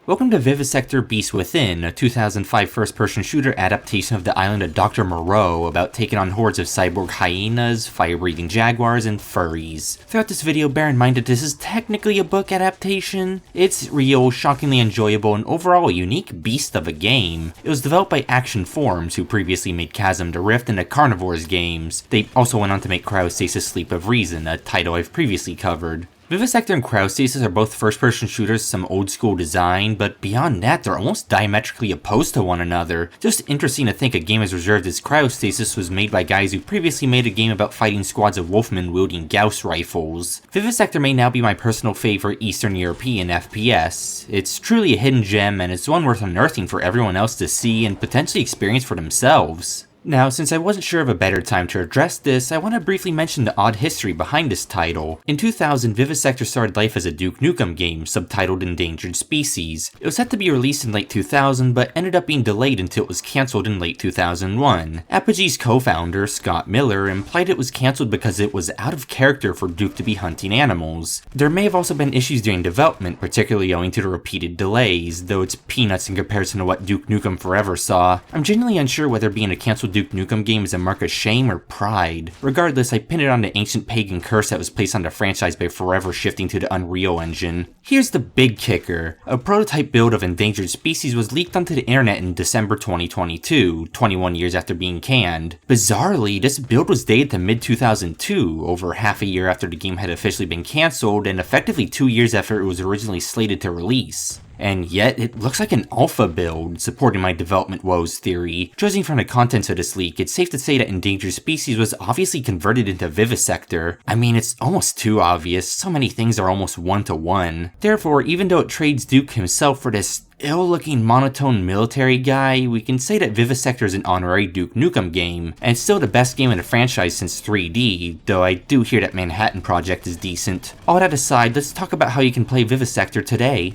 Welcome to Vivisector Beast Within, a 2005 first-person shooter adaptation of the island of Dr. Moreau about taking on hordes of cyborg hyenas, fire-breathing jaguars, and furries. Throughout this video, bear in mind that this is technically a book adaptation. It's real, shockingly enjoyable, and overall a unique beast of a game. It was developed by Action Forms, who previously made Chasm to Rift and the Carnivores games. They also went on to make Cryostasis Sleep of Reason, a title I've previously covered. Vivisector and Cryostasis are both first-person shooters with some old-school design, but beyond that, they're almost diametrically opposed to one another. Just interesting to think a game as reserved as Cryostasis was made by guys who previously made a game about fighting squads of wolfmen wielding Gauss rifles. Vivisector may now be my personal favorite Eastern European FPS. It's truly a hidden gem, and it's one worth unearthing for everyone else to see and potentially experience for themselves. Now, since I wasn't sure of a better time to address this, I want to briefly mention the odd history behind this title. In 2000, Vivisector started life as a Duke Nukem game, subtitled Endangered Species. It was set to be released in late 2000, but ended up being delayed until it was cancelled in late 2001. Apogee's co-founder, Scott Miller, implied it was cancelled because it was out of character for Duke to be hunting animals. There may have also been issues during development, particularly owing to the repeated delays, though it's peanuts in comparison to what Duke Nukem Forever saw. I'm genuinely unsure whether being a cancelled Duke Nukem game is a mark of shame or pride. Regardless, I pinned it on the ancient pagan curse that was placed on the franchise by forever shifting to the Unreal Engine. Here's the big kicker. A prototype build of Endangered Species was leaked onto the internet in December 2022, 21 years after being canned. Bizarrely, this build was dated to mid-2002, over half a year after the game had officially been cancelled, and effectively 2 years after it was originally slated to release. And yet, it looks like an alpha build, supporting my development woes theory. Judging from the contents of this leak, it's safe to say that Endangered Species was obviously converted into Vivisector. I mean, it's almost too obvious, so many things are almost one-to-one. Therefore, even though it trades Duke himself for this ill-looking monotone military guy, we can say that Vivisector is an honorary Duke Nukem game, and it's still the best game in the franchise since 3D, though I do hear that Manhattan Project is decent. All that aside, let's talk about how you can play Vivisector today.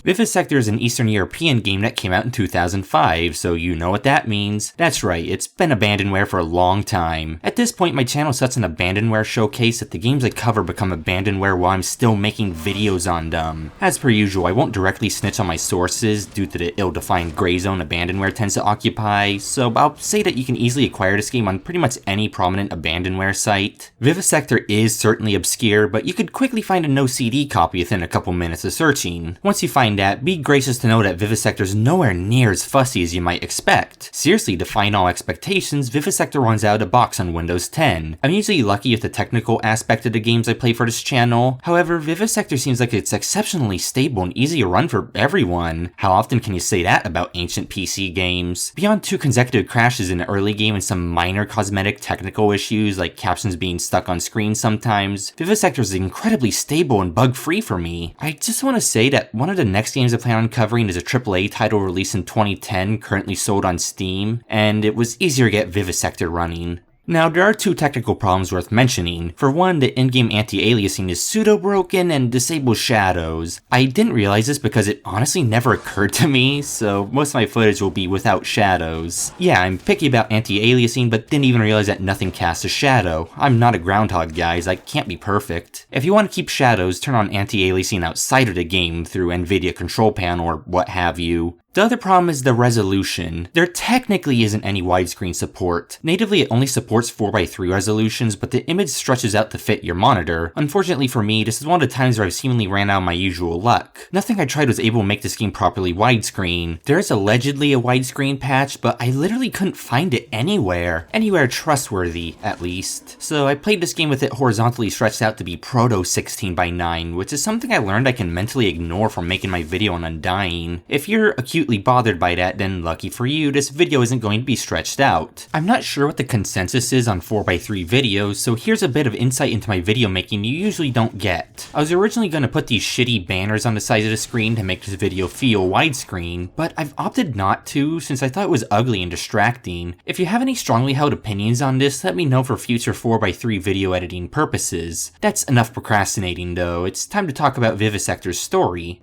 Vivisector is an Eastern European game that came out in 2005, so you know what that means. That's right, it's been abandonware for a long time. At this point, my channel sets an abandonware showcase that the games I cover become abandonware while I'm still making videos on them. As per usual, I won't directly snitch on my sources due to the ill-defined gray zone abandonware tends to occupy, so I'll say that you can easily acquire this game on pretty much any prominent abandonware site. Vivisector is certainly obscure, but you could quickly find a no CD copy within a couple minutes of searching. Once you find that, be gracious to know that Vivisector is nowhere near as fussy as you might expect. Seriously, defying all expectations, Vivisector runs out of the box on Windows 10. I'm usually lucky with the technical aspect of the games I play for this channel. However, Vivisector seems like it's exceptionally stable and easy to run for everyone. How often can you say that about ancient PC games? Beyond 2 consecutive crashes in the early game and some minor cosmetic technical issues like captions being stuck on screen sometimes, Vivisector is incredibly stable and bug-free for me. I just want to say that one of the next games I plan on covering is a AAA title released in 2010, currently sold on Steam, and it was easier to get Vivisector running. Now, there are 2 technical problems worth mentioning. For one, the in-game anti-aliasing is pseudo-broken and disables shadows. I didn't realize this because it honestly never occurred to me, so most of my footage will be without shadows. Yeah, I'm picky about anti-aliasing, but didn't even realize that nothing casts a shadow. I'm not a groundhog, guys, I can't be perfect. If you want to keep shadows, turn on anti-aliasing outside of the game through NVIDIA Control Panel or what have you. The other problem is the resolution. There technically isn't any widescreen support. Natively, it only supports 4:3 resolutions, but the image stretches out to fit your monitor. Unfortunately for me, this is one of the times where I've seemingly ran out of my usual luck. Nothing I tried was able to make this game properly widescreen. There is allegedly a widescreen patch, but I literally couldn't find it anywhere. Anywhere trustworthy, at least. So I played this game with it horizontally stretched out to be proto 16:9, which is something I learned I can mentally ignore from making my video on Undying. If you're acutely bothered by that, then lucky for you, this video isn't going to be stretched out. I'm not sure what the consensus is on 4:3 videos, so here's a bit of insight into my video making you usually don't get. I was originally going to put these shitty banners on the sides of the screen to make this video feel widescreen, but I've opted not to since I thought it was ugly and distracting. If you have any strongly held opinions on this, let me know for future 4:3 video editing purposes. That's enough procrastinating though, it's time to talk about Vivisector's story.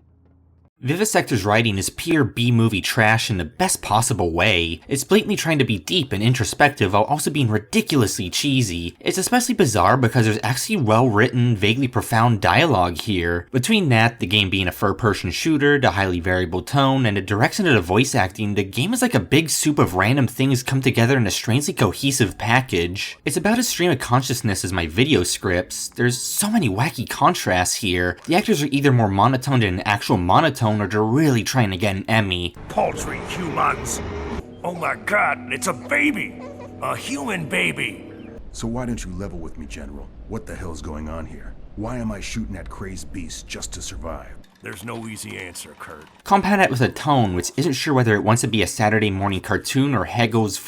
Vivisector's writing is pure B-movie trash in the best possible way. It's blatantly trying to be deep and introspective while also being ridiculously cheesy. It's especially bizarre because there's actually well-written, vaguely profound dialogue here. Between that, the game being a first-person shooter, the highly variable tone, and the direction of the voice acting, the game is like a big soup of random things come together in a strangely cohesive package. It's about as stream of consciousness as my video scripts. There's so many wacky contrasts here. The actors are either more monotone than an actual monotone, or they're really trying to get an Emmy. Paltry humans! Oh my god, it's a baby! A human baby! So why don't you level with me, General? What the hell's going on here? Why am I shooting at crazed beasts just to survive? There's no easy answer, Kurt. Compound that with a tone which isn't sure whether it wants to be a Saturday morning cartoon or Hegel's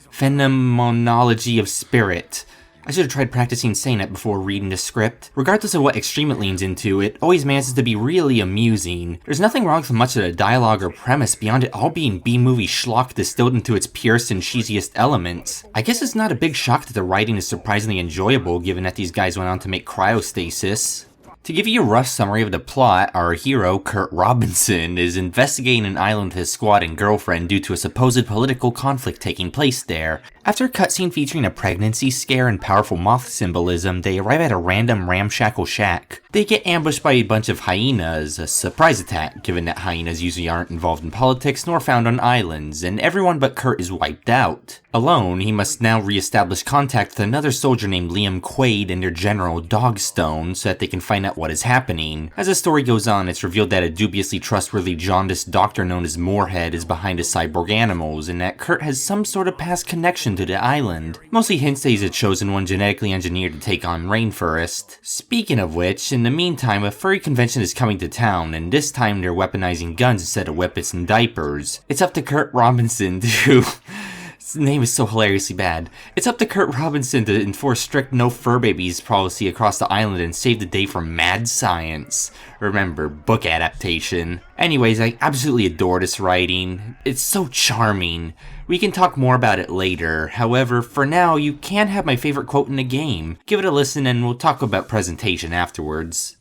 phenomenology of spirit. I should have tried practicing saying it before reading the script. Regardless of what extreme it leans into, it always manages to be really amusing. There's nothing wrong with much of the dialogue or premise beyond it all being B-movie schlock distilled into its purest and cheesiest elements. I guess it's not a big shock that the writing is surprisingly enjoyable given that these guys went on to make Cryostasis. To give you a rough summary of the plot, our hero, Kurt Robinson, is investigating an island with his squad and girlfriend due to a supposed political conflict taking place there. After a cutscene featuring a pregnancy scare and powerful moth symbolism, they arrive at a random ramshackle shack. They get ambushed by a bunch of hyenas, a surprise attack, given that hyenas usually aren't involved in politics nor found on islands, and everyone but Kurt is wiped out. Alone, he must now re-establish contact with another soldier named Liam Quaid and their general, Dogstone, so that they can find out what is happening. As the story goes on, it's revealed that a dubiously trustworthy jaundiced doctor known as Moorhead is behind his cyborg animals, and that Kurt has some sort of past connection to the island. Mostly hints that he's a chosen one genetically engineered to take on Rainforest. Speaking of which, in the meantime, a furry convention is coming to town, and this time they're weaponizing guns instead of whippets and diapers. It's up to Kurt Robinson to... His name is so hilariously bad. It's up to Kurt Robinson to enforce strict no fur babies policy across the island and save the day from mad science. Remember, book adaptation. Anyways, I absolutely adore this writing. It's so charming. We can talk more about it later. However, for now, you can have my favorite quote in the game. Give it a listen and we'll talk about presentation afterwards.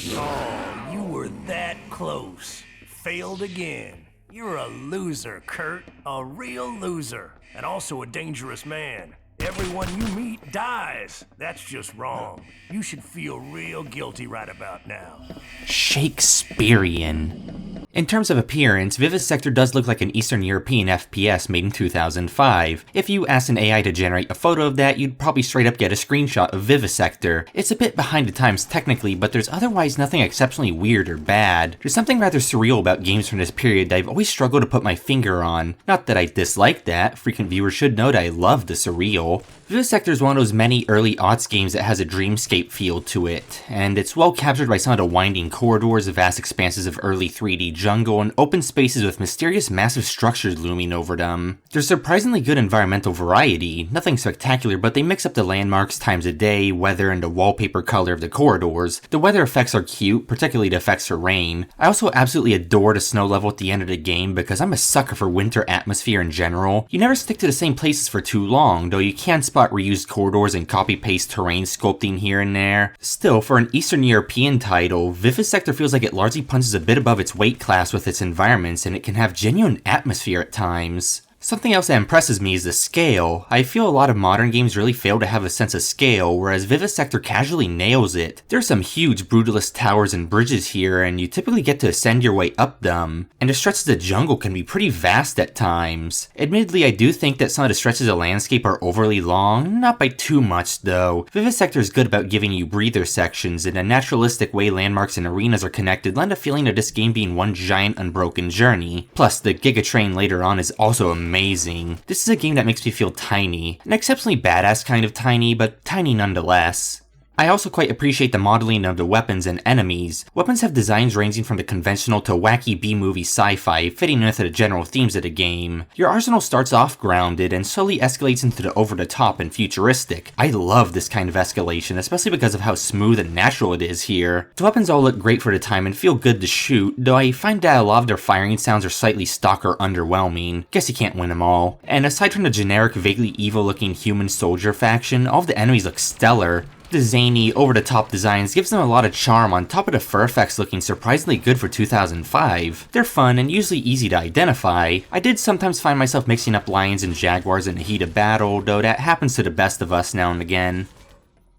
Oh, you were that close. Failed again. You're a loser, Kurt. A real loser. And also a dangerous man. Everyone you meet dies. That's just wrong. You should feel real guilty right about now. Shakespearean. In terms of appearance, Vivisector does look like an Eastern European FPS made in 2005. If you asked an AI to generate a photo of that, you'd probably straight up get a screenshot of Vivisector. It's a bit behind the times technically, but there's otherwise nothing exceptionally weird or bad. There's something rather surreal about games from this period that I've always struggled to put my finger on. Not that I dislike that, frequent viewers should know that I love the surreal. Vivisector is one of those many early aughts games that has a dreamscape feel to it, and it's well captured by some of the winding corridors, vast expanses of early 3D jungle, and open spaces with mysterious massive structures looming over them. There's surprisingly good environmental variety, nothing spectacular, but they mix up the landmarks, times of day, weather, and the wallpaper color of the corridors. The weather effects are cute, particularly the effects for rain. I also absolutely adore the snow level at the end of the game because I'm a sucker for winter atmosphere in general. You never stick to the same places for too long, though you can spot reused corridors and copy-paste terrain sculpting here and there. Still, for an Eastern European title, Vivisector feels like it largely punches a bit above its weight class with its environments, and it can have genuine atmosphere at times. Something else that impresses me is the scale. I feel a lot of modern games really fail to have a sense of scale, whereas Vivisector casually nails it. There's some huge brutalist towers and bridges here, and you typically get to ascend your way up them. And the stretches of jungle can be pretty vast at times. Admittedly, I do think that some of the stretches of landscape are overly long, not by too much though. Vivisector is good about giving you breather sections, and a naturalistic way landmarks and arenas are connected lend a feeling of this game being one giant unbroken journey. Plus, the Giga Train later on is also amazing. This is a game that makes me feel tiny. An exceptionally badass kind of tiny, but tiny nonetheless. I also quite appreciate the modeling of the weapons and enemies. Weapons have designs ranging from the conventional to wacky B-movie sci-fi, fitting with the general themes of the game. Your arsenal starts off grounded and slowly escalates into the over-the-top and futuristic. I love this kind of escalation, especially because of how smooth and natural it is here. The weapons all look great for the time and feel good to shoot, though I find that a lot of their firing sounds are slightly stock or underwhelming. Guess you can't win them all. And aside from the generic, vaguely evil-looking human soldier faction, all of the enemies look stellar. The zany, over-the-top designs gives them a lot of charm on top of the fur effects looking surprisingly good for 2005. They're fun and usually easy to identify. I did sometimes find myself mixing up lions and jaguars in the heat of battle, though that happens to the best of us now and again.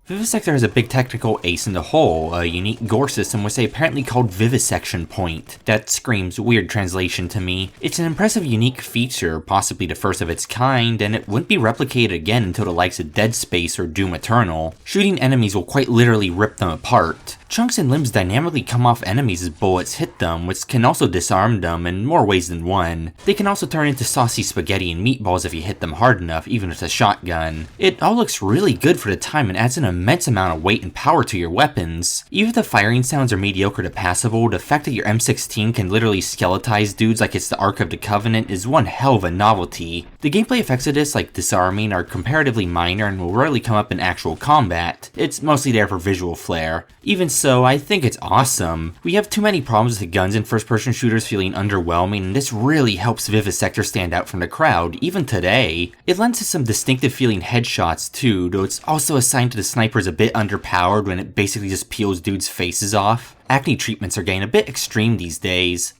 Vivisector has a big technical ace in the hole, a unique gore system with a apparently called vivisection point. That screams weird translation to me. It's an impressive unique feature, possibly the first of its kind, and it wouldn't be replicated again until the likes of Dead Space or Doom Eternal. Shooting enemies will quite literally rip them apart. Chunks and limbs dynamically come off enemies as bullets hit them, which can also disarm them in more ways than one. They can also turn into saucy spaghetti and meatballs if you hit them hard enough, even with a shotgun. It all looks really good for the time and adds an immense amount of weight and power to your weapons. Even if the firing sounds are mediocre to passable, the fact that your M16 can literally skeletize dudes like it's the Ark of the Covenant is one hell of a novelty. The gameplay effects of this, like disarming, are comparatively minor and will rarely come up in actual combat. It's mostly there for visual flair. Even so, I think it's awesome. We have too many problems with the guns in first-person shooters feeling underwhelming, and this really helps Vivisector stand out from the crowd, even today. It lends to some distinctive feeling headshots too, though it's also assigned to the snipers a bit underpowered when it basically just peels dudes' faces off. Acne treatments are getting a bit extreme these days.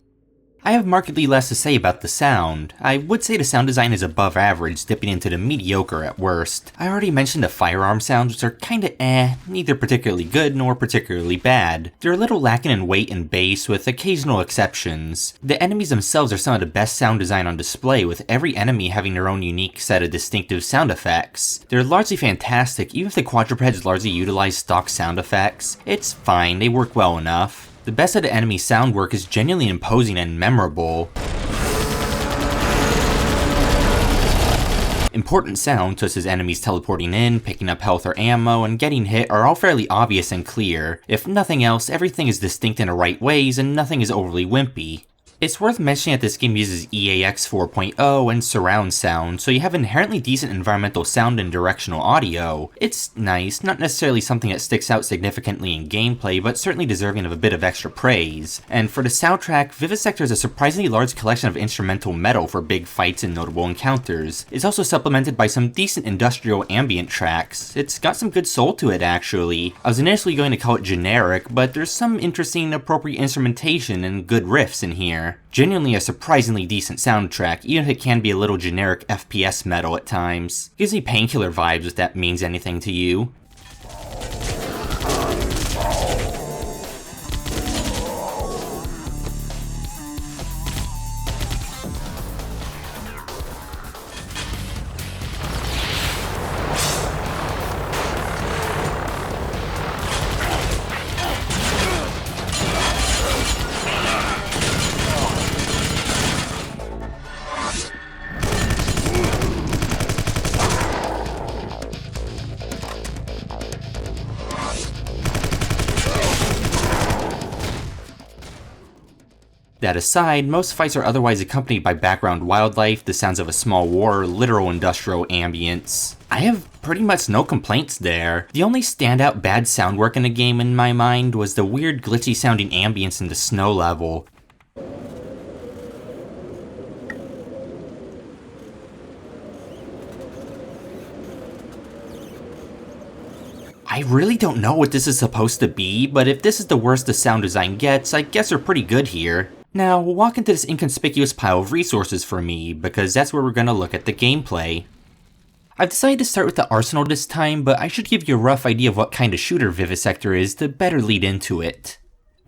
I have markedly less to say about the sound. I would say the sound design is above average, dipping into the mediocre at worst. I already mentioned the firearm sounds, which are kinda neither particularly good nor particularly bad. They're a little lacking in weight and bass, with occasional exceptions. The enemies themselves are some of the best sound design on display, with every enemy having their own unique set of distinctive sound effects. They're largely fantastic, even if the quadrupeds largely utilize stock sound effects. It's fine, they work well enough. The best of the enemy sound work is genuinely imposing and memorable. Important sounds, such as enemies teleporting in, picking up health or ammo, and getting hit are all fairly obvious and clear. If nothing else, everything is distinct in the right ways and nothing is overly wimpy. It's worth mentioning that this game uses EAX 4.0 and surround sound, so you have inherently decent environmental sound and directional audio. It's nice, not necessarily something that sticks out significantly in gameplay, but certainly deserving of a bit of extra praise. And for the soundtrack, Vivisector has a surprisingly large collection of instrumental metal for big fights and notable encounters. It's also supplemented by some decent industrial ambient tracks. It's got some good soul to it actually. I was initially going to call it generic, but there's some interesting appropriate instrumentation and good riffs in here. Genuinely a surprisingly decent soundtrack, even if it can be a little generic FPS metal at times. Gives me Painkiller vibes if that means anything to you. That aside, most fights are otherwise accompanied by background wildlife, the sounds of a small war, or literal industrial ambience. I have pretty much no complaints there. The only standout bad sound work in the game in my mind was the weird glitchy sounding ambience in the snow level. I really don't know what this is supposed to be, but if this is the worst the sound design gets, I guess we're pretty good here. Now, we'll walk into this inconspicuous pile of resources for me, because that's where we're gonna look at the gameplay. I've decided to start with the arsenal this time, but I should give you a rough idea of what kind of shooter Vivisector is to better lead into it.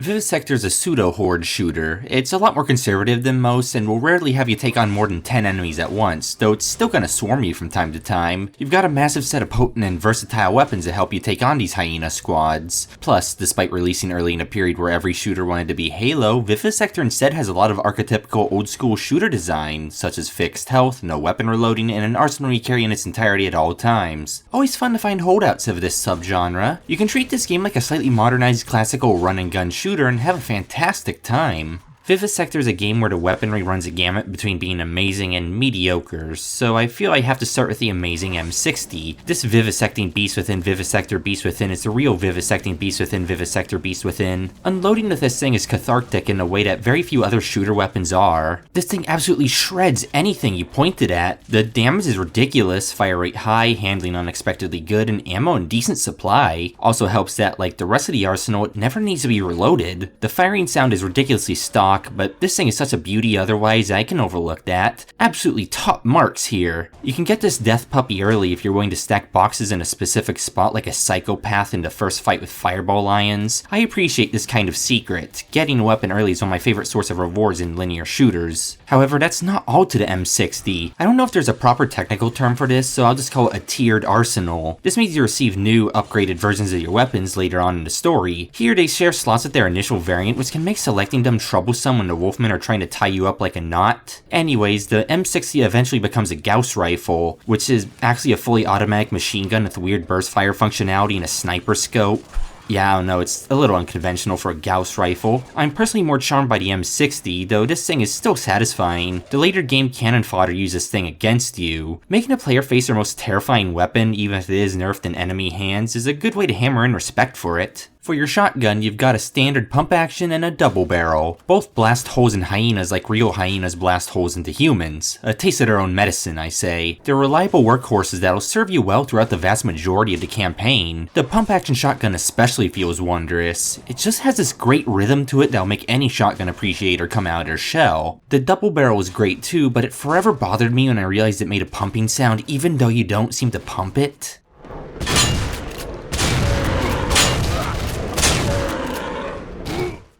Vivisector is a pseudo-horde shooter. It's a lot more conservative than most, and will rarely have you take on more than 10 enemies at once, though it's still gonna swarm you from time to time. You've got a massive set of potent and versatile weapons to help you take on these hyena squads. Plus, despite releasing early in a period where every shooter wanted to be Halo, Vivisector instead has a lot of archetypical old-school shooter design, such as fixed health, no weapon reloading, and an arsenal you carry in its entirety at all times. Always fun to find holdouts of this subgenre. You can treat this game like a slightly modernized classical run-and-gun shooter and have a fantastic time. Vivisector is a game where the weaponry runs a gamut between being amazing and mediocre, so I feel I have to start with the amazing M60. This vivisecting beast within Vivisector beast within is the real vivisecting beast within Vivisector beast within. Unloading with this thing is cathartic in a way that very few other shooter weapons are. This thing absolutely shreds anything you point it at. The damage is ridiculous, fire rate high, handling unexpectedly good, and ammo in decent supply. Also helps that, like the rest of the arsenal, it never needs to be reloaded. The firing sound is ridiculously stock, but this thing is such a beauty otherwise I can overlook that. Absolutely top marks here. You can get this death puppy early if you're willing to stack boxes in a specific spot like a psychopath in the first fight with fireball lions. I appreciate this kind of secret. Getting a weapon early is one of my favorite source of rewards in linear shooters. However, that's not all to the M60. I don't know if there's a proper technical term for this, so I'll just call it a tiered arsenal. This means you receive new, upgraded versions of your weapons later on in the story. Here they share slots with their initial variant, which can make selecting them troublesome when the wolfmen are trying to tie you up like a knot. Anyways, the M60 eventually becomes a Gauss rifle, which is actually a fully automatic machine gun with weird burst fire functionality and a sniper scope. Yeah, I don't know, it's a little unconventional for a Gauss rifle. I'm personally more charmed by the M60, though this thing is still satisfying. The later game cannon fodder uses this thing against you. Making a player face their most terrifying weapon, even if it is nerfed in enemy hands, is a good way to hammer in respect for it. For your shotgun, you've got a standard pump action and a double barrel. Both blast holes in hyenas like real hyenas blast holes into humans. A taste of their own medicine, I say. They're reliable workhorses that'll serve you well throughout the vast majority of the campaign. The pump action shotgun especially feels wondrous. It just has this great rhythm to it that'll make any shotgun appreciator come out of their shell. The double barrel is great too, but it forever bothered me when I realized it made a pumping sound even though you don't seem to pump it.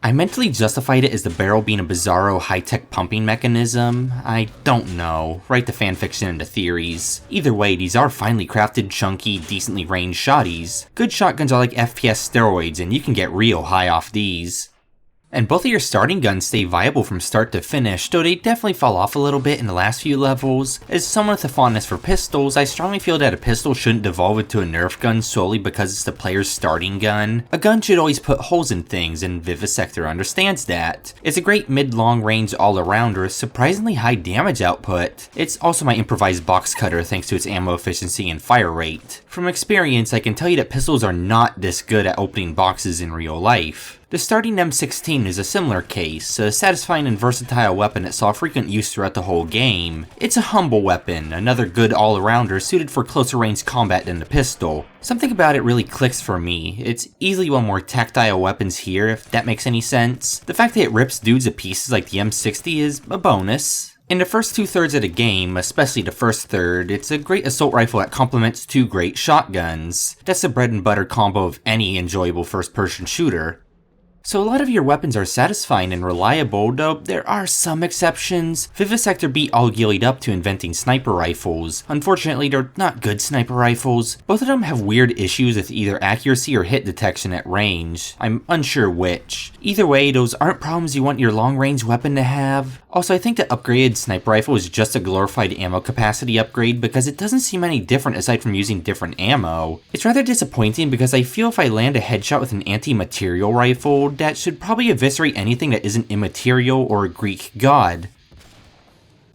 I mentally justified it as the barrel being a bizarro high-tech pumping mechanism. I don't know. Write the fanfiction into theories. Either way, these are finely crafted, chunky, decently ranged shotties. Good shotguns are like FPS steroids, and you can get real high off these. And both of your starting guns stay viable from start to finish, though they definitely fall off a little bit in the last few levels. As someone with a fondness for pistols, I strongly feel that a pistol shouldn't devolve into a Nerf gun solely because it's the player's starting gun. A gun should always put holes in things, and Vivisector understands that. It's a great mid-long range all-arounder with surprisingly high damage output. It's also my improvised box cutter thanks to its ammo efficiency and fire rate. From experience, I can tell you that pistols are not this good at opening boxes in real life. The starting M16 is a similar case, a satisfying and versatile weapon that saw frequent use throughout the whole game. It's a humble weapon, another good all-arounder suited for closer range combat than the pistol. Something about it really clicks for me. It's easily one of more tactile weapons here, if that makes any sense. The fact that it rips dudes to pieces like the M60 is a bonus. In the first 2/3 of the game, especially the first third, it's a great assault rifle that complements two great shotguns. That's the bread and butter combo of any enjoyable first-person shooter. So a lot of your weapons are satisfying and reliable, though there are some exceptions. Vivisector beat all gillied up to inventing sniper rifles. Unfortunately, they're not good sniper rifles. Both of them have weird issues with either accuracy or hit detection at range. I'm unsure which. Either way, those aren't problems you want your long-range weapon to have. Also, I think the upgraded sniper rifle is just a glorified ammo capacity upgrade because it doesn't seem any different aside from using different ammo. It's rather disappointing because I feel if I land a headshot with an anti-material rifle, that should probably eviscerate anything that isn't immaterial or a Greek god.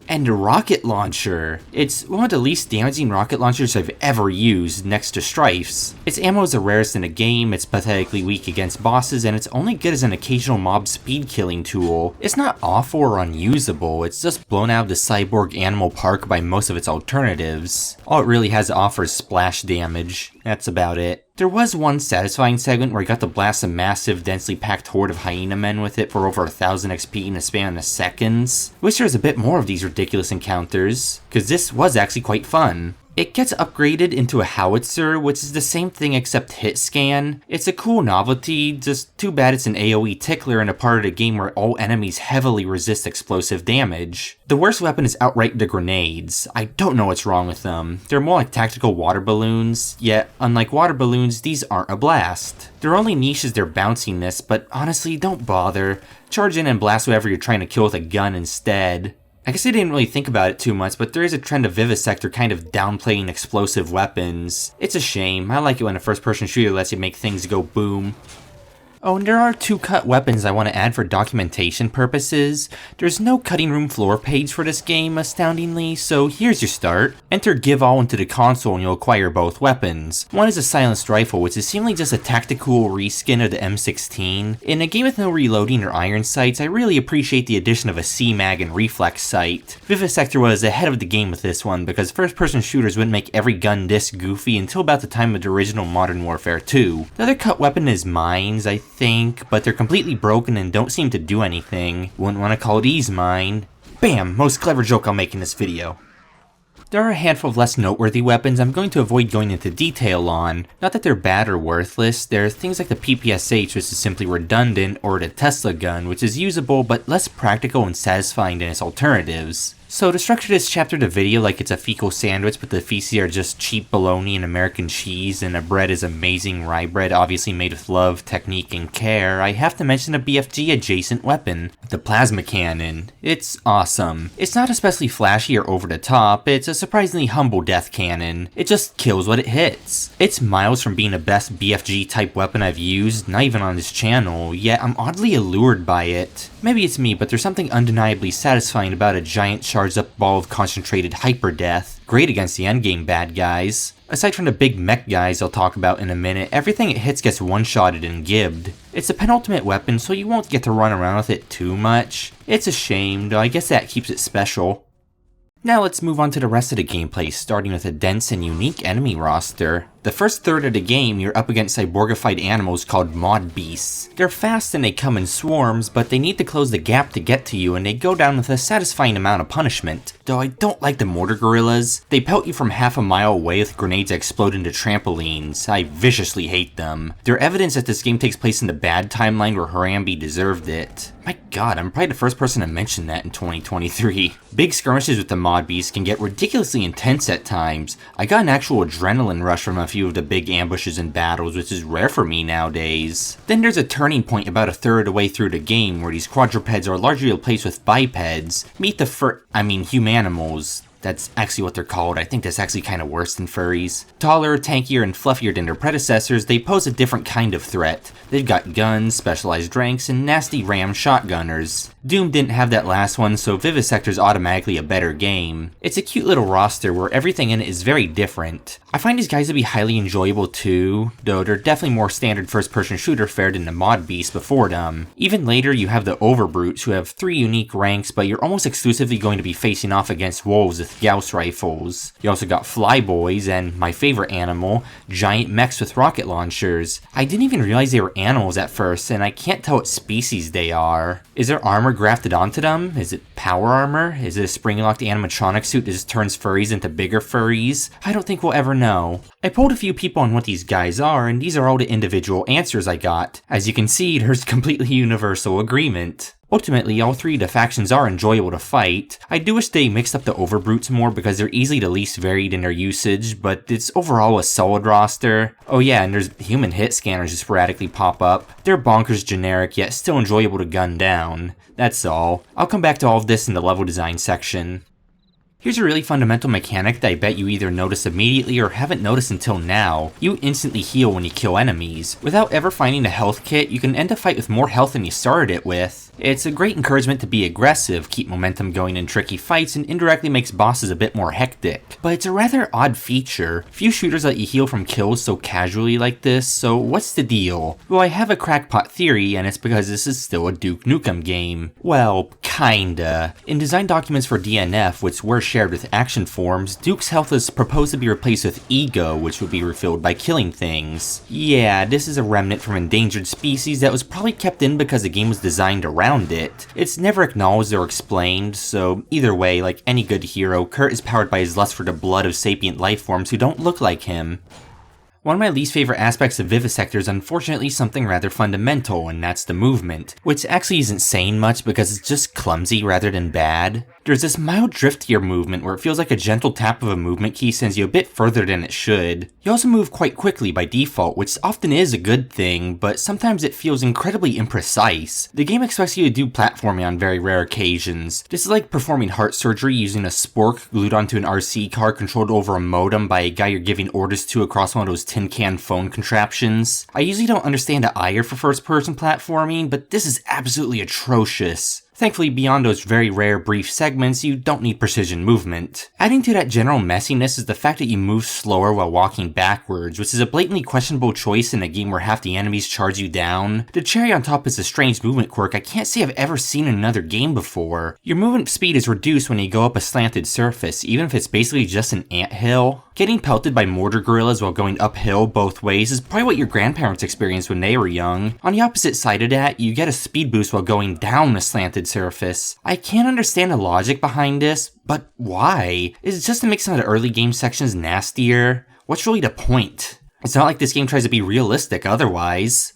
And a rocket launcher. It's one of the least damaging rocket launchers I've ever used, next to Strife's. Its ammo is the rarest in the game, it's pathetically weak against bosses, and it's only good as an occasional mob speed killing tool. It's not awful or unusable, it's just blown out of the cyborg animal park by most of its alternatives. All it really has to offer is splash damage. That's about it. There was one satisfying segment where I got to blast a massive, densely packed horde of hyena men with it for over 1000 XP in a span of seconds. Wish there was a bit more of these ridiculous encounters, cause this was actually quite fun. It gets upgraded into a howitzer, which is the same thing except hit scan. It's a cool novelty, just too bad it's an AoE tickler in a part of the game where all enemies heavily resist explosive damage. The worst weapon is outright the grenades. I don't know what's wrong with them. They're more like tactical water balloons, yet unlike water balloons, these aren't a blast. Their only niche is their bounciness, but honestly, don't bother. Charge in and blast whoever you're trying to kill with a gun instead. I guess I didn't really think about it too much, but there is a trend of Vivisector kind of downplaying explosive weapons. It's a shame. I like it when a first-person shooter lets you make things go boom. Oh, and there are 2 cut weapons I want to add for documentation purposes. There's no cutting room floor page for this game, astoundingly, so here's your start. Enter give all into the console and you'll acquire both weapons. One is a silenced rifle, which is seemingly just a tactical reskin of the M16. In a game with no reloading or iron sights, I really appreciate the addition of a C-mag and reflex sight. Vivisector was ahead of the game with this one, because first-person shooters wouldn't make every gun this goofy until about the time of the original Modern Warfare 2. The other cut weapon is mines, I think, but they're completely broken and don't seem to do anything. Wouldn't want to call these mine. Bam! Most clever joke I'll make in this video. There are a handful of less noteworthy weapons I'm going to avoid going into detail on. Not that they're bad or worthless, there are things like the PPSH, which is simply redundant, or the Tesla gun, which is usable but less practical and satisfying than its alternatives. So to structure this chapter to video like it's a fecal sandwich, but the feces are just cheap bologna and American cheese, and the bread is amazing rye bread obviously made with love, technique, and care, I have to mention a BFG adjacent weapon, the plasma cannon. It's awesome. It's not especially flashy or over the top, it's a surprisingly humble death cannon. It just kills what it hits. It's miles from being the best BFG type weapon I've used, not even on this channel, yet I'm oddly allured by it. Maybe it's me, but there's something undeniably satisfying about a giant charged up ball of concentrated hyper death. Great against the endgame bad guys. Aside from the big mech guys I'll talk about in a minute, everything it hits gets one-shotted and gibbed. It's a penultimate weapon, so you won't get to run around with it too much. It's a shame, though I guess that keeps it special. Now let's move on to the rest of the gameplay, starting with a dense and unique enemy roster. The first third of the game, you're up against cyborgified animals called mod beasts. They're fast and they come in swarms, but they need to close the gap to get to you, and they go down with a satisfying amount of punishment. Though I don't like the mortar gorillas. They pelt you from half a mile away with grenades that explode into trampolines. I viciously hate them. They're evidence that this game takes place in the bad timeline where Harambe deserved it. My god, I'm probably the first person to mention that in 2023. Big skirmishes with the mod beasts can get ridiculously intense at times. I got an actual adrenaline rush from a few of the big ambushes and battles, which is rare for me nowadays. Then there's a turning point about a third of the way through the game where these quadrupeds are largely replaced with bipeds. Meet the humanimals. That's actually what they're called. I think that's actually kind of worse than furries. Taller, tankier, and fluffier than their predecessors, they pose a different kind of threat. They've got guns, specialized ranks, and nasty ram shotgunners. Doom didn't have that last one, so Vivisector's automatically a better game. It's a cute little roster where everything in it is very different. I find these guys to be highly enjoyable too, though they're definitely more standard first-person shooter fare than the mod beasts before them. Even later, you have the Overbrutes, who have 3 unique ranks, but you're almost exclusively going to be facing off against wolves with Gauss rifles. You also got Flyboys, and my favorite animal, giant mechs with rocket launchers. I didn't even realize they were animals at first, and I can't tell what species they are. Is there armor grafted onto them? Is it power armor? Is it a spring-locked animatronic suit that just turns furries into bigger furries? I don't think we'll ever know. I polled a few people on what these guys are, and these are all the individual answers I got. As you can see, there's completely universal agreement. Ultimately, all 3 of the factions are enjoyable to fight. I do wish they mixed up the Overbrutes more because they're easily the least varied in their usage, but it's overall a solid roster. Oh yeah, and there's human hit scanners that sporadically pop up. They're bonkers generic, yet still enjoyable to gun down. That's all. I'll come back to all of this in the level design section. Here's a really fundamental mechanic that I bet you either notice immediately or haven't noticed until now. You instantly heal when you kill enemies. Without ever finding a health kit, you can end a fight with more health than you started it with. It's a great encouragement to be aggressive, keep momentum going in tricky fights, and indirectly makes bosses a bit more hectic. But it's a rather odd feature. Few shooters let you heal from kills so casually like this, so what's the deal? Well, I have a crackpot theory, and it's because this is still a Duke Nukem game. Well, kinda. In design documents for DNF, which were shared with action forums, Duke's health is proposed to be replaced with ego, which would be refilled by killing things. Yeah, this is a remnant from endangered species that was probably kept in because the game was designed around it. It's never acknowledged or explained, so either way, like any good hero, Kurt is powered by his lust for the blood of sapient life forms who don't look like him. One of my least favorite aspects of Vivisector is unfortunately something rather fundamental, and that's the movement, which actually isn't saying much because it's just clumsy rather than bad. There's this mild drift to your movement where it feels like a gentle tap of a movement key sends you a bit further than it should. You also move quite quickly by default, which often is a good thing, but sometimes it feels incredibly imprecise. The game expects you to do platforming on very rare occasions. This is like performing heart surgery using a spork glued onto an RC car controlled over a modem by a guy you're giving orders to across one of those tin can phone contraptions. I usually don't understand the ire for first-person platforming, but this is absolutely atrocious. Thankfully, beyond those very rare brief segments, you don't need precision movement. Adding to that general messiness is the fact that you move slower while walking backwards, which is a blatantly questionable choice in a game where half the enemies charge you down. The cherry on top is a strange movement quirk I can't say I've ever seen in another game before. Your movement speed is reduced when you go up a slanted surface, even if it's basically just an anthill. Getting pelted by mortar gorillas while going uphill both ways is probably what your grandparents experienced when they were young. On the opposite side of that, you get a speed boost while going down a slanted surface. I can't understand the logic behind this, but why? Is it just to make some of the early game sections nastier? What's really the point? It's not like this game tries to be realistic otherwise.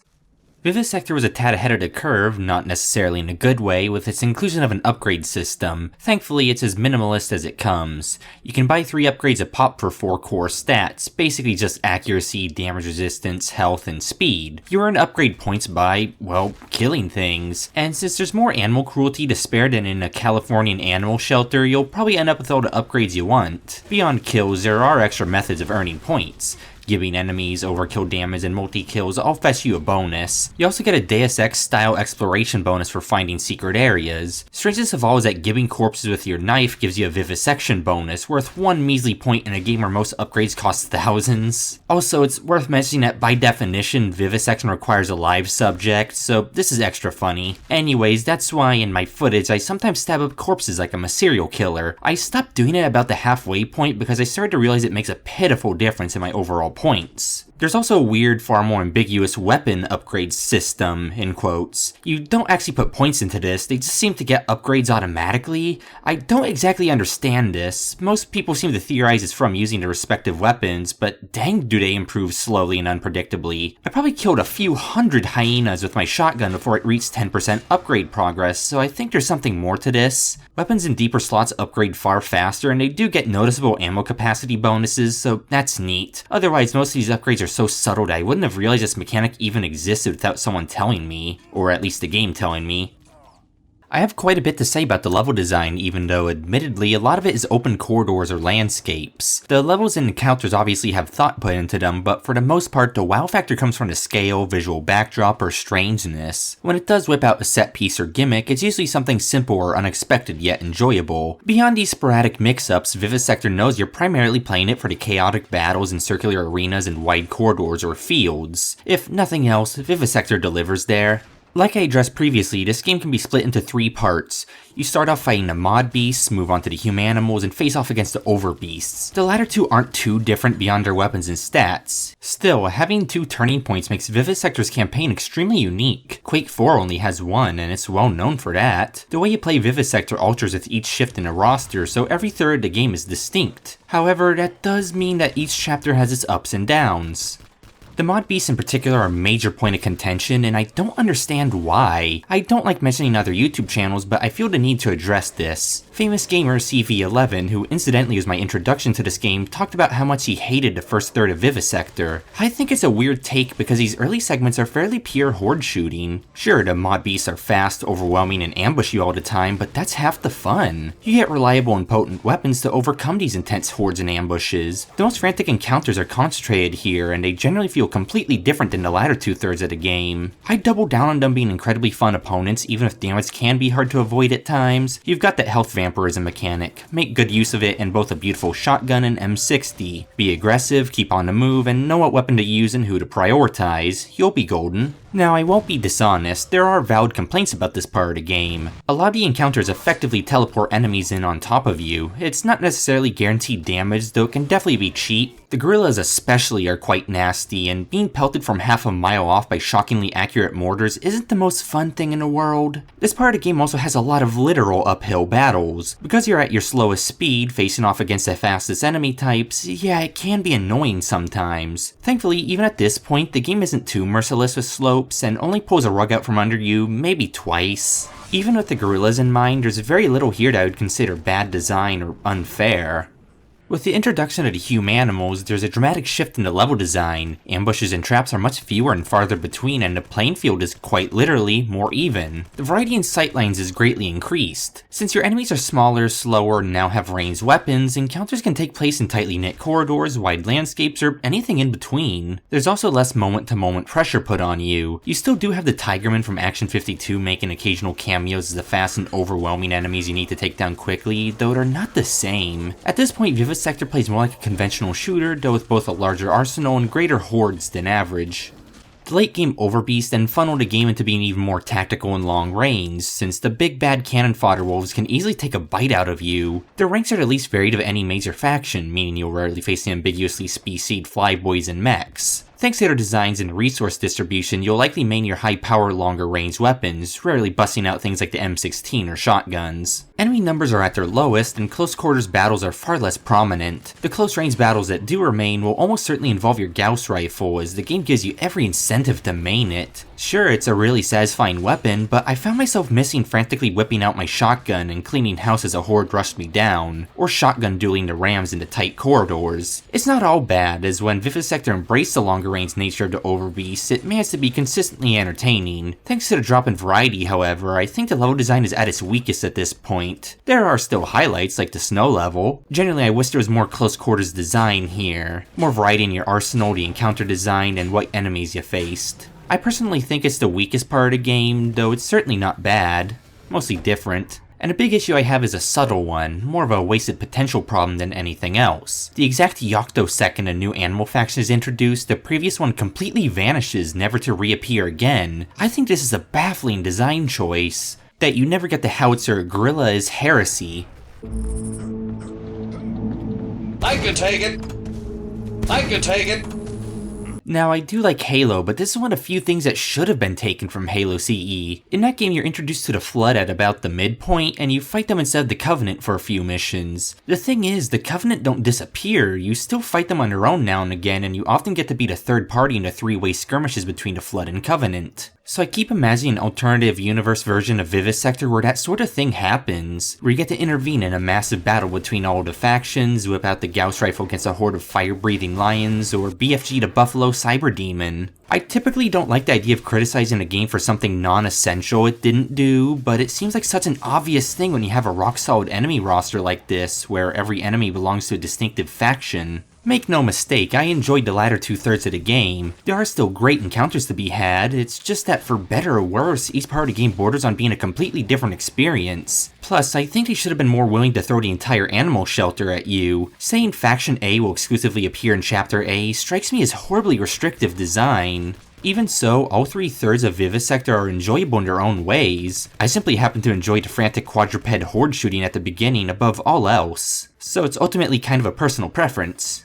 Vivisector was a tad ahead of the curve, not necessarily in a good way, with its inclusion of an upgrade system. Thankfully, it's as minimalist as it comes. You can buy 3 upgrades a pop for 4 core stats, basically just accuracy, damage resistance, health, and speed. You earn upgrade points by, well, killing things. And since there's more animal cruelty to spare than in a Californian animal shelter, you'll probably end up with all the upgrades you want. Beyond kills, there are extra methods of earning points. Giving enemies overkill damage and multi-kills all fetch you a bonus. You also get a Deus Ex style exploration bonus for finding secret areas. Strangest of all is that giving corpses with your knife gives you a vivisection bonus, worth 1 measly point in a game where most upgrades cost thousands. Also, it's worth mentioning that by definition, vivisection requires a live subject, so this is extra funny. Anyways, that's why in my footage I sometimes stab up corpses like I'm a serial killer. I stopped doing it about the halfway point because I started to realize it makes a pitiful difference in my overall points. There's also a weird, far more ambiguous weapon upgrade system, in quotes. You don't actually put points into this, they just seem to get upgrades automatically. I don't exactly understand this. Most people seem to theorize it's from using the respective weapons, but dang do they improve slowly and unpredictably. I probably killed a few hundred hyenas with my shotgun before it reached 10% upgrade progress, so I think there's something more to this. Weapons in deeper slots upgrade far faster, and they do get noticeable ammo capacity bonuses, so that's neat. Otherwise, most of these upgrades are so subtle that I wouldn't have realized this mechanic even existed without someone telling me, or at least the game telling me. I have quite a bit to say about the level design, even though admittedly a lot of it is open corridors or landscapes. The levels and encounters obviously have thought put into them, but for the most part the wow factor comes from the scale, visual backdrop, or strangeness. When it does whip out a set piece or gimmick, it's usually something simple or unexpected yet enjoyable. Beyond these sporadic mix-ups, Vivisector knows you're primarily playing it for the chaotic battles in circular arenas and wide corridors or fields. If nothing else, Vivisector delivers there. Like I addressed previously, this game can be split into 3 parts. You start off fighting the mod beasts, move on to the humanimals, and face off against the overbeasts. The latter 2 aren't too different beyond their weapons and stats. Still, having 2 turning points makes Vivisector's campaign extremely unique. Quake 4 only has 1, and it's well known for that. The way you play Vivisector alters with each shift in a roster, so every third of the game is distinct. However, that does mean that each chapter has its ups and downs. The mod beasts in particular are a major point of contention, and I don't understand why. I don't like mentioning other YouTube channels, but I feel the need to address this. Famous gamer CV11, who incidentally was my introduction to this game, talked about how much he hated the first third of Vivisector. I think it's a weird take because these early segments are fairly pure horde shooting. Sure, the mod beasts are fast, overwhelming, and ambush you all the time, but that's half the fun. You get reliable and potent weapons to overcome these intense hordes and ambushes. The most frantic encounters are concentrated here, and they generally feel completely different than the latter 2/3 of the game. I double down on them being incredibly fun opponents, even if damage can be hard to avoid at times. You've got that health vampirism mechanic. Make good use of it in both a beautiful shotgun and M60. Be aggressive, keep on the move, and know what weapon to use and who to prioritize. You'll be golden. Now, I won't be dishonest, there are valid complaints about this part of the game. A lot of the encounters effectively teleport enemies in on top of you. It's not necessarily guaranteed damage, though it can definitely be cheap. The gorillas especially are quite nasty, and being pelted from half a mile off by shockingly accurate mortars isn't the most fun thing in the world. This part of the game also has a lot of literal uphill battles. Because you're at your slowest speed, facing off against the fastest enemy types, yeah, it can be annoying sometimes. Thankfully, even at this point, the game isn't too merciless with slopes, and only pulls a rug out from under you maybe twice. Even with the gorillas in mind, there's very little here that I would consider bad design or unfair. With the introduction of the humanimals, there's a dramatic shift in the level design. Ambushes and traps are much fewer and farther between, and the playing field is quite literally more even. The variety in sightlines is greatly increased. Since your enemies are smaller, slower, and now have ranged weapons, encounters can take place in tightly knit corridors, wide landscapes, or anything in between. There's also less moment-to-moment pressure put on you. You still do have the Tigerman from Action 52 making occasional cameos as the fast and overwhelming enemies you need to take down quickly, though they're not the same. At this point, Vivisector plays more like a conventional shooter, though with both a larger arsenal and greater hordes than average. The late game Overbeast then funneled the game into being even more tactical and long range, since the big bad cannon fodder wolves can easily take a bite out of you. Their ranks are the least varied of any major faction, meaning you'll rarely face the ambiguously specied flyboys and mechs. Thanks to their designs and resource distribution, you'll likely main your high power, longer range weapons, rarely busting out things like the M16 or shotguns. Enemy numbers are at their lowest, and close quarters battles are far less prominent. The close range battles that do remain will almost certainly involve your Gauss rifle, as the game gives you every incentive to main it. Sure, it's a really satisfying weapon, but I found myself missing frantically whipping out my shotgun and cleaning house as a horde rushed me down, or shotgun dueling the rams into tight corridors. It's not all bad, as when Vivisector embraced the longer range nature of the Overbeast, it managed to be consistently entertaining. Thanks to the drop in variety, however, I think the level design is at its weakest at this point. There are still highlights like the snow level. Generally, I wish there was more close quarters design here, more variety in your arsenal, the encounter design, and what enemies you faced. I personally think it's the weakest part of the game, though it's certainly not bad, mostly different. And a big issue I have is a subtle one, more of a wasted potential problem than anything else. The exact yoctosecond a new animal faction is introduced, the previous one completely vanishes, never to reappear again. I think this is a baffling design choice. That you never get the howitzer gorilla is heresy. I could take it. I could take it. Now, I do like Halo, but this is one of the few things that should have been taken from Halo CE. In that game, you're introduced to the Flood at about the midpoint, and you fight them instead of the Covenant for a few missions. The thing is, the Covenant don't disappear, you still fight them on their own now and again, and you often get to be the third party in the three-way skirmishes between the Flood and Covenant. So I keep imagining an alternative universe version of Vivisector where that sort of thing happens, where you get to intervene in a massive battle between all the factions, whip out the Gauss rifle against a horde of fire-breathing lions, or BFG the Buffalo Cyber Demon. I typically don't like the idea of criticizing a game for something non-essential it didn't do, but it seems like such an obvious thing when you have a rock-solid enemy roster like this, where every enemy belongs to a distinctive faction. Make no mistake, I enjoyed the latter two-thirds of the game. There are still great encounters to be had, it's just that for better or worse, each part of the game borders on being a completely different experience. Plus, I think they should have been more willing to throw the entire animal shelter at you. Saying Faction A will exclusively appear in Chapter A strikes me as horribly restrictive design. Even so, all three-thirds of Vivisector are enjoyable in their own ways. I simply happen to enjoy the frantic quadruped horde shooting at the beginning above all else. So it's ultimately kind of a personal preference.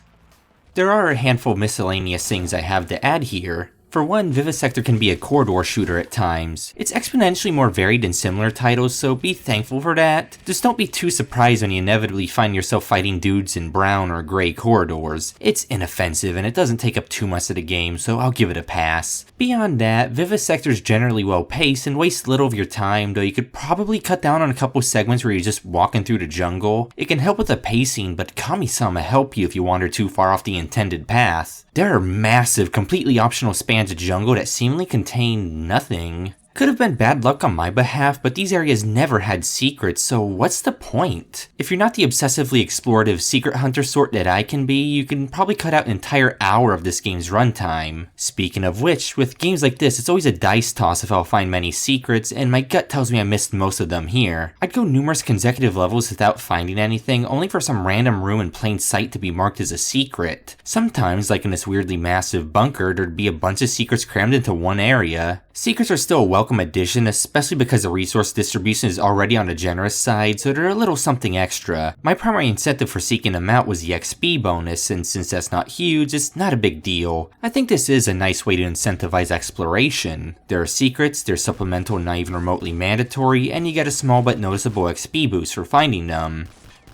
There are a handful of miscellaneous things I have to add here. For one, Vivisector can be a corridor shooter at times. It's exponentially more varied than similar titles, so be thankful for that. Just don't be too surprised when you inevitably find yourself fighting dudes in brown or gray corridors. It's inoffensive and it doesn't take up too much of the game, so I'll give it a pass. Beyond that, Vivisector's generally well paced and wastes little of your time, though you could probably cut down on a couple segments where you're just walking through the jungle. It can help with the pacing, but Kami-sama help you if you wander too far off the intended path. There are massive, completely optional spans of jungle that seemingly contain nothing. Could have been bad luck on my behalf, but these areas never had secrets, so what's the point? If you're not the obsessively explorative secret hunter sort that I can be, you can probably cut out an entire hour of this game's runtime. Speaking of which, with games like this, it's always a dice toss if I'll find many secrets, and my gut tells me I missed most of them here. I'd go numerous consecutive levels without finding anything, only for some random room in plain sight to be marked as a secret. Sometimes, like in this weirdly massive bunker, there'd be a bunch of secrets crammed into one area. Secrets are still a welcome addition, especially because the resource distribution is already on the generous side, so they're a little something extra. My primary incentive for seeking them out was the XP bonus, and since that's not huge, it's not a big deal. I think this is a nice way to incentivize exploration. There are secrets, they're supplemental, not even remotely mandatory, and you get a small but noticeable XP boost for finding them.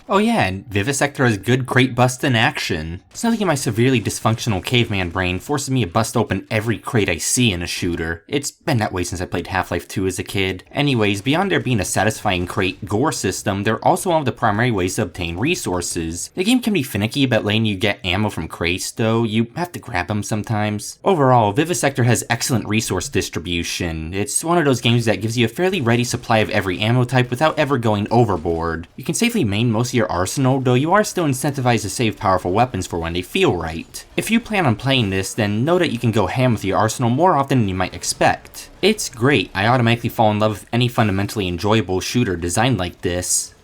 Oh yeah, and Vivisector has good crate bust in action. It's nothing in my severely dysfunctional caveman brain forces me to bust open every crate I see in a shooter. It's been that way since I played Half-Life 2 as a kid. Anyways, beyond there being a satisfying crate gore system, they're also one of the primary ways to obtain resources. The game can be finicky about letting you get ammo from crates though, you have to grab them sometimes. Overall, Vivisector has excellent resource distribution. It's one of those games that gives you a fairly ready supply of every ammo type without ever going overboard. You can safely main most of your arsenal, though you are still incentivized to save powerful weapons for when they feel right. If you plan on playing this, then know that you can go ham with your arsenal more often than you might expect. It's great, I automatically fall in love with any fundamentally enjoyable shooter designed like this.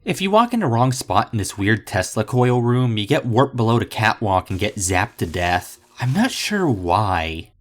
If you walk in the wrong spot in this weird Tesla coil room, you get warped below the catwalk and get zapped to death. I'm not sure why.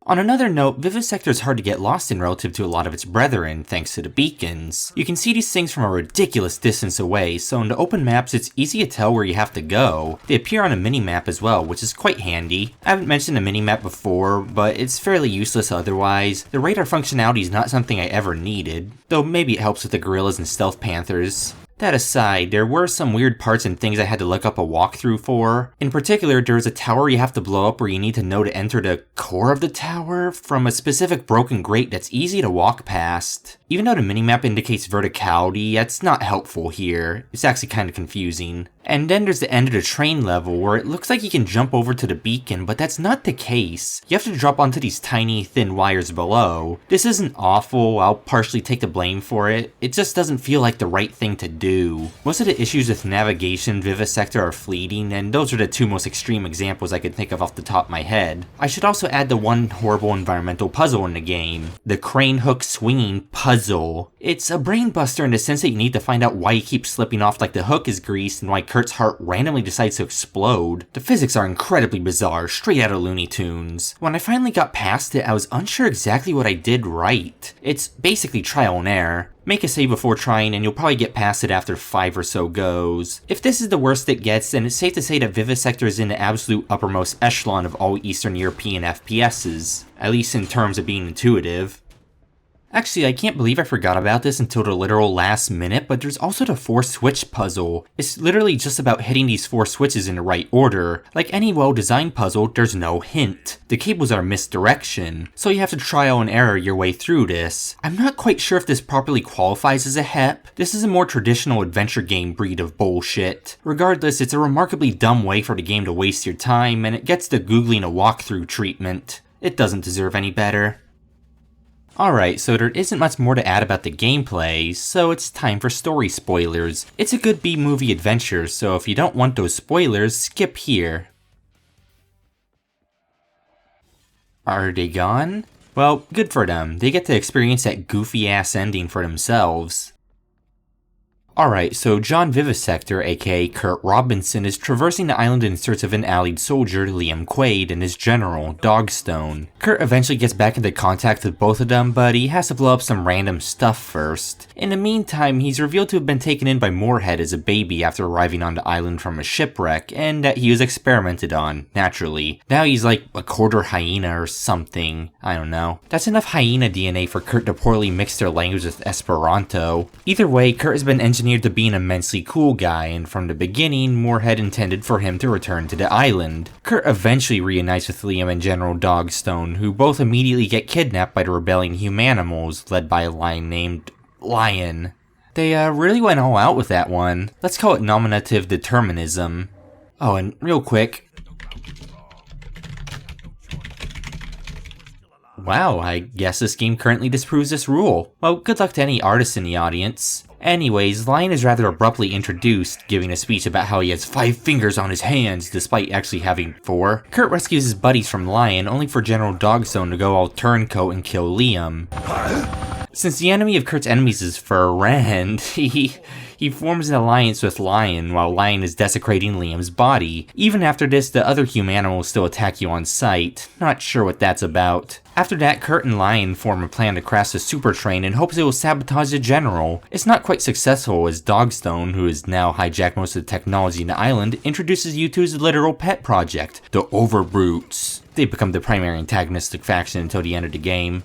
On another note, Vivisector is hard to get lost in relative to a lot of its brethren, thanks to the beacons. You can see these things from a ridiculous distance away, so in the open maps it's easy to tell where you have to go. They appear on a minimap as well, which is quite handy. I haven't mentioned a minimap before, but it's fairly useless otherwise. The radar functionality is not something I ever needed, though maybe it helps with the gorillas and stealth panthers. That aside, there were some weird parts and things I had to look up a walkthrough for. In particular, there's a tower you have to blow up where you need to know to enter the core of the tower from a specific broken grate that's easy to walk past. Even though the minimap indicates verticality, that's not helpful here. It's actually kind of confusing. And then there's the end of the train level where it looks like you can jump over to the beacon, but that's not the case. You have to drop onto these tiny, thin wires below. This isn't awful, I'll partially take the blame for it. It just doesn't feel like the right thing to do. Most of the issues with navigation in Vivisector are fleeting, and those are the two most extreme examples I could think of off the top of my head. I should also add the one horrible environmental puzzle in the game. The crane hook swinging puzzle. It's a brain buster in the sense that you need to find out why you keep slipping off like the hook is greased and why Kurt's heart randomly decides to explode. The physics are incredibly bizarre, straight out of Looney Tunes. When I finally got past it, I was unsure exactly what I did right. It's basically trial and error. Make a save before trying and you'll probably get past it after 5 or so goes. If this is the worst it gets, then it's safe to say that Vivisector is in the absolute uppermost echelon of all Eastern European FPSs, at least in terms of being intuitive. Actually, I can't believe I forgot about this until the literal last minute, but there's also the 4-switch puzzle. It's literally just about hitting these 4 switches in the right order. Like any well-designed puzzle, there's no hint. The cables are misdirection, so you have to trial and error your way through this. I'm not quite sure if this properly qualifies as a HEP. This is a more traditional adventure game breed of bullshit. Regardless, it's a remarkably dumb way for the game to waste your time, and it gets the googling a walkthrough treatment. It doesn't deserve any better. Alright, so there isn't much more to add about the gameplay, so it's time for story spoilers. It's a good B-movie adventure, so if you don't want those spoilers, skip here. Are they gone? Well, good for them. They get to experience that goofy-ass ending for themselves. Alright, so John Vivisector, aka Kurt Robinson, is traversing the island in search of an allied soldier, Liam Quaid, and his general, Dogstone. Kurt eventually gets back into contact with both of them, but he has to blow up some random stuff first. In the meantime, he's revealed to have been taken in by Moorhead as a baby after arriving on the island from a shipwreck, and that he was experimented on, naturally. Now he's like a quarter hyena or something, I don't know. That's enough hyena DNA for Kurt to poorly mix their language with Esperanto. Either way, Kurt has been engineered to be an immensely cool guy, and from the beginning, Moorhead intended for him to return to the island. Kurt eventually reunites with Liam and General Dogstone, who both immediately get kidnapped by the rebelling humanimals, led by a lion named Lion. They really went all out with that one. Let's call it nominative determinism. Oh, and real quick. Wow, I guess this game currently disproves this rule. Well, good luck to any artists in the audience. Anyways, Lion is rather abruptly introduced, giving a speech about how he has 5 fingers on his hands, despite actually having 4. Kurt rescues his buddies from Lion, only for General Dogstone to go all turncoat and kill Liam. Since the enemy of Kurt's enemies is friend, he forms an alliance with Lion while Lion is desecrating Liam's body. Even after this, the other human animals still attack you on sight. Not sure what that's about. After that, Kurt and Lion form a plan to crash the super train in hopes it will sabotage the general. It's not quite successful as Dogstone, who has now hijacked most of the technology in the island, introduces you to his literal pet project, the Overbrutes. They become the primary antagonistic faction until the end of the game.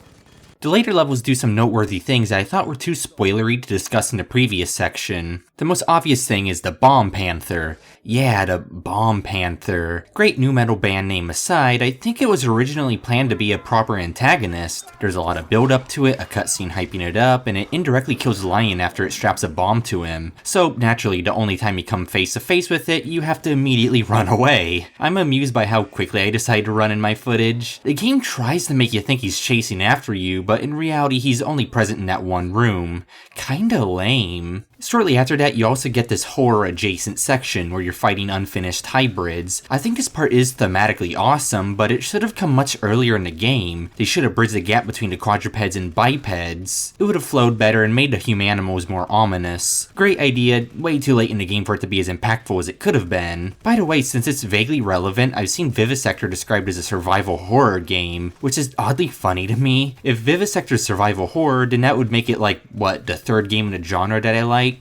The later levels do some noteworthy things that I thought were too spoilery to discuss in the previous section. The most obvious thing is the Bomb Panther. Yeah, the Bomb Panther. Great nu metal band name aside, I think it was originally planned to be a proper antagonist. There's a lot of build up to it, a cutscene hyping it up, and it indirectly kills Lion after it straps a bomb to him. So naturally, the only time you come face to face with it, you have to immediately run away. I'm amused by how quickly I decide to run in my footage. The game tries to make you think he's chasing after you, but in reality he's only present in that one room. Kinda lame. Shortly after that, you also get this horror-adjacent section where you're fighting unfinished hybrids. I think this part is thematically awesome, but it should have come much earlier in the game. They should have bridged the gap between the quadrupeds and bipeds. It would have flowed better and made the humanimals more ominous. Great idea, way too late in the game for it to be as impactful as it could have been. By the way, since it's vaguely relevant, I've seen Vivisector described as a survival horror game, which is oddly funny to me. If Vivisector's survival horror, then that would make it like, what, the third game in the genre that I like?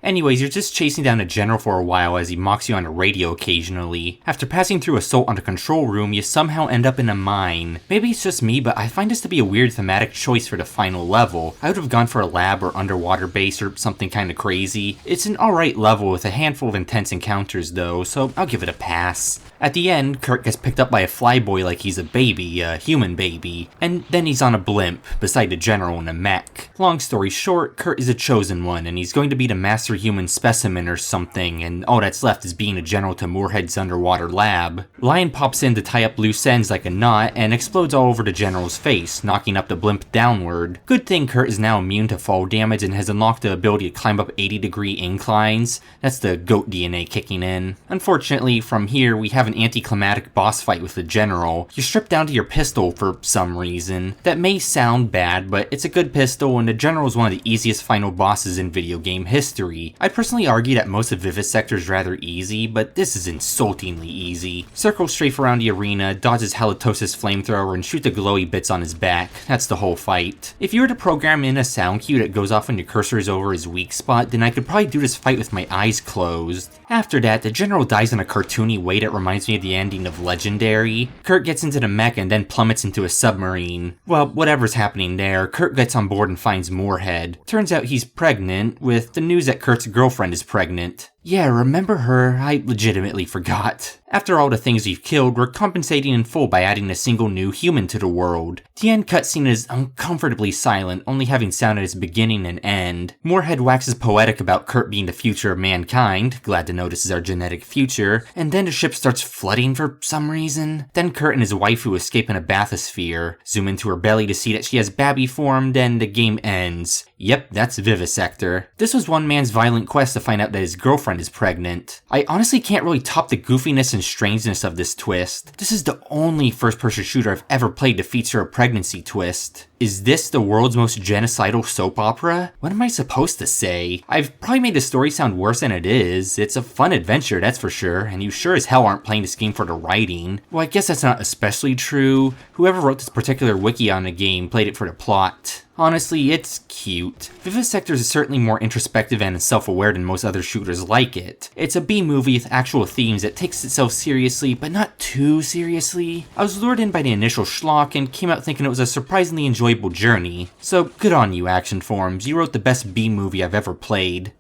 Anyways, you're just chasing down a general for a while as he mocks you on the radio occasionally. After passing through Assault on the control room, you somehow end up in a mine. Maybe it's just me, but I find this to be a weird thematic choice for the final level. I would have gone for a lab or underwater base or something kinda crazy. It's an alright level with a handful of intense encounters though, so I'll give it a pass. At the end, Kurt gets picked up by a flyboy like he's a baby, a human baby, and then he's on a blimp, beside the general in a mech. Long story short, Kurt is a chosen one, and he's going to be the master human specimen or something, and all that's left is being a general to Moorhead's underwater lab. Lion pops in to tie up loose ends like a knot, and explodes all over the general's face, knocking up the blimp downward. Good thing Kurt is now immune to fall damage and has unlocked the ability to climb up 80-degree inclines. That's the goat DNA kicking in. Unfortunately, from here, we have an anticlimactic boss fight with the general. You're stripped down to your pistol for some reason. That may sound bad, but it's a good pistol, and the general is one of the easiest final bosses in video game history. I personally argue that most of Vivisector is rather easy, but this is insultingly easy. Circle strafe around the arena, dodge his halitosis flamethrower, and shoot the glowy bits on his back. That's the whole fight. If you were to program in a sound cue that goes off when your cursor is over his weak spot, then I could probably do this fight with my eyes closed. After that, the general dies in a cartoony way that reminds me of the ending of Legendary. Kurt gets into the mech and then plummets into a submarine. Well, whatever's happening there, Kurt gets on board and finds Moorhead. Turns out he's pregnant, with the news that Kurt's girlfriend is pregnant. Yeah, remember her? I legitimately forgot. After all the things we've killed, we're compensating in full by adding a single new human to the world. The end cutscene is uncomfortably silent, only having sound at its beginning and end. Moorhead waxes poetic about Kurt being the future of mankind, glad to know this is our genetic future, and then the ship starts flooding for some reason. Then Kurt and his waifu escape in a bathysphere, zoom into her belly to see that she has babby form, then the game ends. Yep, that's Vivisector. This was one man's violent quest to find out that his girlfriend is pregnant. I honestly can't really top the goofiness and strangeness of this twist. This is the only first-person shooter I've ever played to feature a pregnancy twist. Is this the world's most genocidal soap opera? What am I supposed to say? I've probably made the story sound worse than it is. It's a fun adventure, that's for sure, and you sure as hell aren't playing this game for the writing. Well, I guess that's not especially true. Whoever wrote this particular wiki on the game played it for the plot. Honestly, it's cute. Vivisector is certainly more introspective and self-aware than most other shooters like it. It's a B-movie with actual themes that takes itself seriously, but not too seriously. I was lured in by the initial schlock and came out thinking it was a surprisingly enjoyable journey. So good on you, Action Forms. You wrote the best B-movie I've ever played.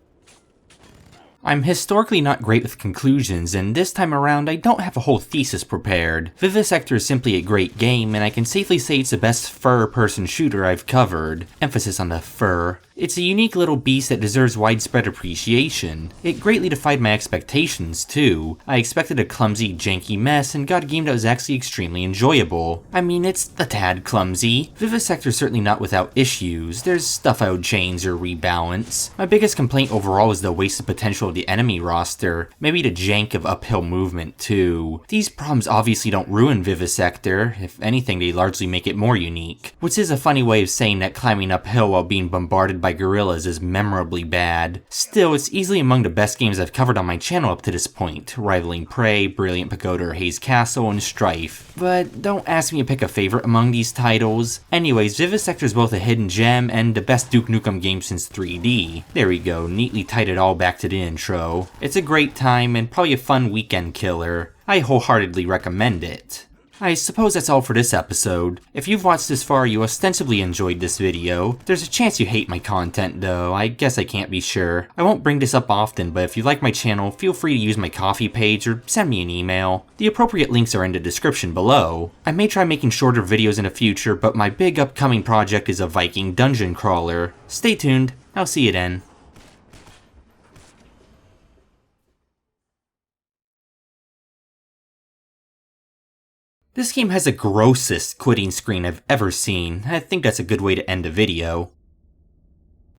I'm historically not great with conclusions, and this time around I don't have a whole thesis prepared. Vivisector is simply a great game, and I can safely say it's the best fur-person shooter I've covered. Emphasis on the fur. It's a unique little beast that deserves widespread appreciation. It greatly defied my expectations too. I expected a clumsy, janky mess and got a game that was actually extremely enjoyable. I mean, it's a tad clumsy. Vivisector's certainly not without issues. There's stuff I would change or rebalance. My biggest complaint overall is the wasted potential of the enemy roster. Maybe the jank of uphill movement too. These problems obviously don't ruin Vivisector. If anything, they largely make it more unique. Which is a funny way of saying that climbing uphill while being bombarded by gorillas is memorably bad. Still, it's easily among the best games I've covered on my channel up to this point, rivaling Prey, Brilliant Pagoda or Haze Castle, and Strife. But don't ask me to pick a favorite among these titles. Anyways, Vivisector is both a hidden gem and the best Duke Nukem game since 3D. There we go, neatly tied it all back to the intro. It's a great time and probably a fun weekend killer. I wholeheartedly recommend it. I suppose that's all for this episode. If you've watched this far, you ostensibly enjoyed this video. There's a chance you hate my content though, I guess I can't be sure. I won't bring this up often, but if you like my channel, feel free to use my Ko-fi page or send me an email. The appropriate links are in the description below. I may try making shorter videos in the future, but my big upcoming project is a Viking dungeon crawler. Stay tuned, I'll see you then. This game has the grossest quitting screen I've ever seen. I think that's a good way to end a video.